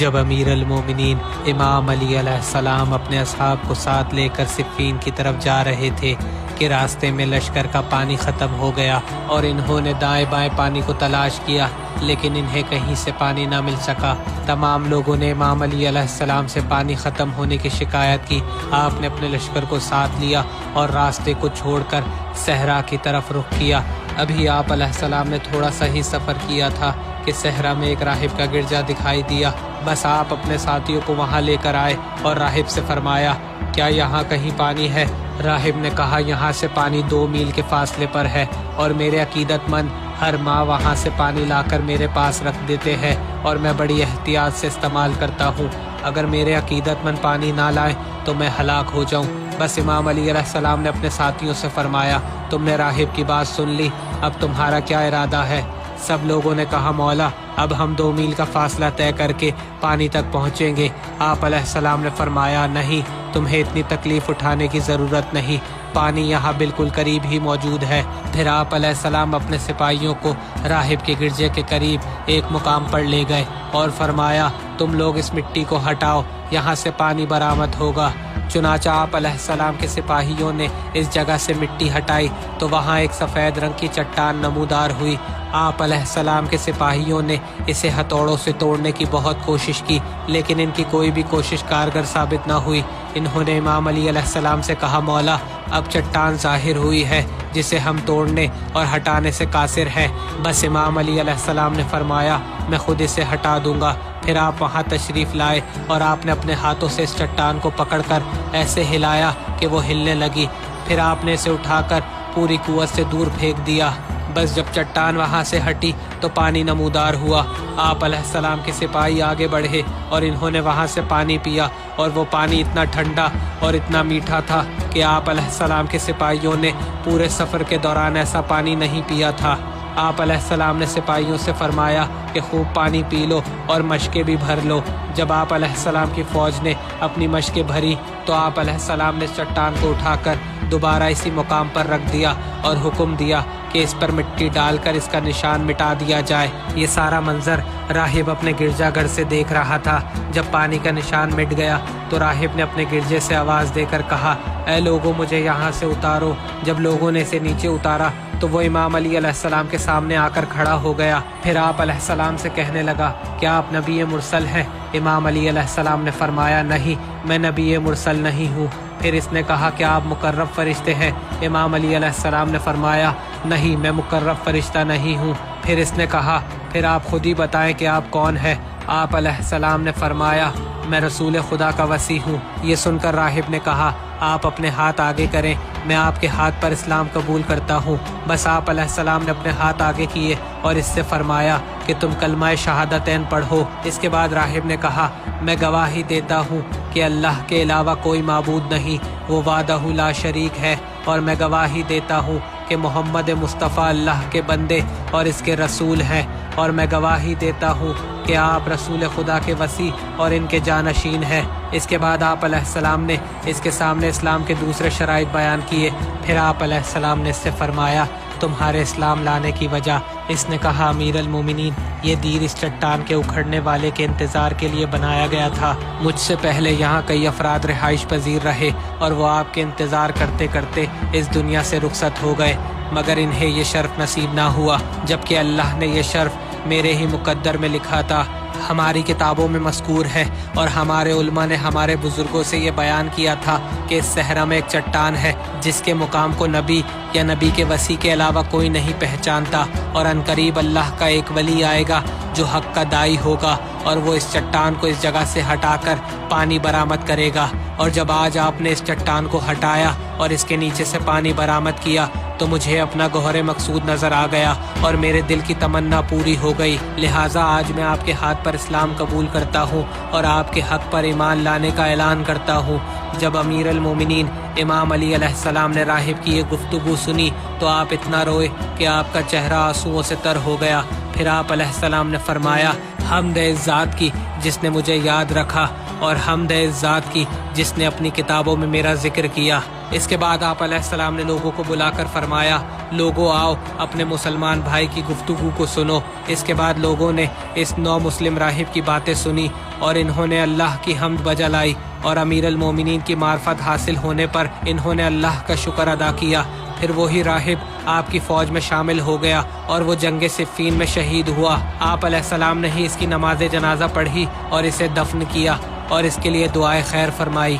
جب امیر المومنین امام علی علیہ السلام اپنے اصحاب کو ساتھ لے کر صفین کی طرف جا رہے تھے کہ راستے میں لشکر کا پانی ختم ہو گیا اور انہوں نے دائیں بائیں پانی کو تلاش کیا لیکن انہیں کہیں سے پانی نہ مل سکا۔ تمام لوگوں نے امام علی علیہ السلام سے پانی ختم ہونے کی شکایت کی۔ آپ نے اپنے لشکر کو ساتھ لیا اور راستے کو چھوڑ کر صحرا کی طرف رخ کیا۔ ابھی آپ علیہ السلام نے تھوڑا سا ہی سفر کیا تھا کہ صحرا میں ایک راہب کا گرجا دکھائی دیا۔ بس آپ اپنے ساتھیوں کو وہاں لے کر آئے اور راہب سے فرمایا، کیا یہاں کہیں پانی ہے؟ راہب نے کہا، یہاں سے پانی 2 میل کے فاصلے پر ہے اور میرے عقیدت مند ہر ماہ وہاں سے پانی لا کر میرے پاس رکھ دیتے ہیں اور میں بڑی احتیاط سے استعمال کرتا ہوں۔ اگر میرے عقیدت مند پانی نہ لائیں تو میں ہلاک ہو جاؤں۔ بس امام علی علیہ السلام نے اپنے ساتھیوں سے فرمایا، تم نے راہب کی بات سن لی، اب تمہارا کیا ارادہ ہے؟ سب لوگوں نے کہا، مولا اب ہم 2 میل کا فاصلہ طے کر کے پانی تک پہنچیں گے۔ آپ علیہ السلام نے فرمایا، نہیں، تمہیں اتنی تکلیف اٹھانے کی ضرورت نہیں، پانی یہاں بالکل قریب ہی موجود ہے۔ پھر آپ علیہ السلام اپنے سپاہیوں کو راہب کے گرجے کے قریب ایک مقام پر لے گئے اور فرمایا، تم لوگ اس مٹی کو ہٹاؤ، یہاں سے پانی برآمد ہوگا۔ چنانچہ آپ علیہ السلام کے سپاہیوں نے اس جگہ سے مٹی ہٹائی تو وہاں ایک سفید رنگ کی چٹان نمودار ہوئی۔ آپ علیہ السلام کے سپاہیوں نے اسے ہتھوڑوں سے توڑنے کی بہت کوشش کی لیکن ان کی کوئی بھی کوشش کارگر ثابت نہ ہوئی۔ انہوں نے امام علی علیہ السلام سے کہا، مولا اب چٹان ظاہر ہوئی ہے جسے ہم توڑنے اور ہٹانے سے قاصر ہیں۔ بس امام علی علیہ السلام نے فرمایا، میں خود اسے ہٹا دوں گا۔ پھر آپ وہاں تشریف لائے اور آپ نے اپنے ہاتھوں سے اس چٹان کو پکڑ کر ایسے ہلایا کہ وہ ہلنے لگی۔ پھر آپ نے اسے اٹھا کر پوری قوت سے دور پھینک دیا۔ بس جب چٹان وہاں سے ہٹی تو پانی نمودار ہوا۔ آپ علیہ السلام کے سپاہی آگے بڑھے اور انہوں نے وہاں سے پانی پیا اور وہ پانی اتنا ٹھنڈا اور اتنا میٹھا تھا کہ آپ علیہ السلام کے سپاہیوں نے پورے سفر کے دوران ایسا پانی نہیں پیا تھا۔ آپ علیہ السلام نے سپاہیوں سے فرمایا کہ خوب پانی پی لو اور مشکیں بھی بھر لو۔ جب آپ علیہ السلام کی فوج نے اپنی مشکیں بھری تو آپ علیہ السلام نے چٹان کو اٹھا کر دوبارہ اسی مقام پر رکھ دیا اور حکم دیا کہ اس پر مٹی ڈال کر اس کا نشان مٹا دیا جائے۔ یہ سارا منظر راہب اپنے گرجا گھر سے دیکھ رہا تھا۔ جب پانی کا نشان مٹ گیا تو راہب نے اپنے گرجے سے آواز دے کر کہا، اے لوگوں مجھے یہاں سے اتارو۔ جب لوگوں نے اسے نیچے اتارا تو وہ امام علی علیہ السلام کے سامنے آ کر کھڑا ہو گیا۔ پھر آپ علیہ السلام سے کہنے لگا، کیا آپ نبی مرسل ہیں؟ امام علی علیہ السلام نے فرمایا، نہیں، میں نبی مرسل نہیں ہوں۔ پھر اس نے کہا، کیا آپ مقرب فرشتے ہیں؟ امام علی علیہ السلام نے فرمایا، نہیں، میں مقرب فرشتہ نہیں ہوں۔ پھر اس نے کہا، پھر آپ خود ہی بتائیں کہ آپ کون ہیں؟ آپ علیہ السلام نے فرمایا، میں رسول خدا کا وصی ہوں۔ یہ سن کر راہب نے کہا، آپ اپنے ہاتھ آگے کریں، میں آپ کے ہاتھ پر اسلام قبول کرتا ہوں۔ بس آپ علیہ السلام نے اپنے ہاتھ آگے کیے اور اس سے فرمایا کہ تم کلمہ شہادتین پڑھو۔ اس کے بعد راہب نے کہا، میں گواہی دیتا ہوں کہ اللہ کے علاوہ کوئی معبود نہیں، وہ وحدہ لا شریک ہے، اور میں گواہی دیتا ہوں کہ محمد مصطفیٰ اللہ کے بندے اور اس کے رسول ہیں، اور میں گواہی دیتا ہوں کہ آپ رسول خدا کے وصی اور ان کے جانشین ہیں۔ اس کے بعد آپ علیہ السلام نے اس کے سامنے اسلام کے دوسرے شرائط بیان کیے۔ پھر آپ علیہ السلام نے اس سے فرمایا، تمہارے اسلام لانے کی وجہ؟ اس نے کہا، امیر المومنین، یہ دیر اس چٹان کے اکھڑنے والے کے انتظار کے لیے بنایا گیا تھا۔ مجھ سے پہلے یہاں کئی افراد رہائش پذیر رہے اور وہ آپ کے انتظار کرتے کرتے اس دنیا سے رخصت ہو گئے، مگر انہیں یہ شرف نصیب نہ ہوا، جبکہ اللہ نے یہ شرف میرے ہی مقدر میں لکھا تھا۔ ہماری کتابوں میں مذکور ہے اور ہمارے علماء نے ہمارے بزرگوں سے یہ بیان کیا تھا کہ اس صحرا میں ایک چٹان ہے جس کے مقام کو نبی یا نبی کے وصی کے علاوہ کوئی نہیں پہچانتا، اور عنقریب اللہ کا ایک ولی آئے گا جو حق کا داعی ہوگا اور وہ اس چٹان کو اس جگہ سے ہٹا کر پانی برآمد کرے گا۔ اور جب آج آپ نے اس چٹان کو ہٹایا اور اس کے نیچے سے پانی برآمد کیا تو مجھے اپنا گوہر مقصود نظر آ گیا اور میرے دل کی تمنا پوری ہو گئی، لہٰذا آج میں آپ کے ہاتھ پر اسلام قبول کرتا ہوں اور آپ کے حق پر ایمان لانے کا اعلان کرتا ہوں۔ جب امیر المومنین امام علی علیہ السلام نے راہب کی یہ گفتگو سنی تو آپ اتنا روئے کہ آپ کا چہرہ آنسوؤں سے تر ہو گیا۔ پھر آپ علیہ السلام نے فرمایا، حمد ہے اس ذات کی جس نے مجھے یاد رکھا اور حمد ہے اس ذات کی جس نے اپنی کتابوں میں میرا ذکر کیا۔ اس کے بعد آپ علیہ السلام نے لوگوں کو بلا کر فرمایا، لوگوں آؤ اپنے مسلمان بھائی کی گفتگو کو سنو۔ اس کے بعد لوگوں نے اس نو مسلم راہب کی باتیں سنی اور انہوں نے اللہ کی حمد بجا لائی اور امیر المومنین کی معرفت حاصل ہونے پر انہوں نے اللہ کا شکر ادا کیا۔ پھر وہی راہب آپ کی فوج میں شامل ہو گیا اور وہ جنگ صفین میں شہید ہوا۔ آپ علیہ السلام نے ہی اس کی نماز جنازہ پڑھی اور اسے دفن کیا اور اس کے لیے دعائے خیر فرمائی۔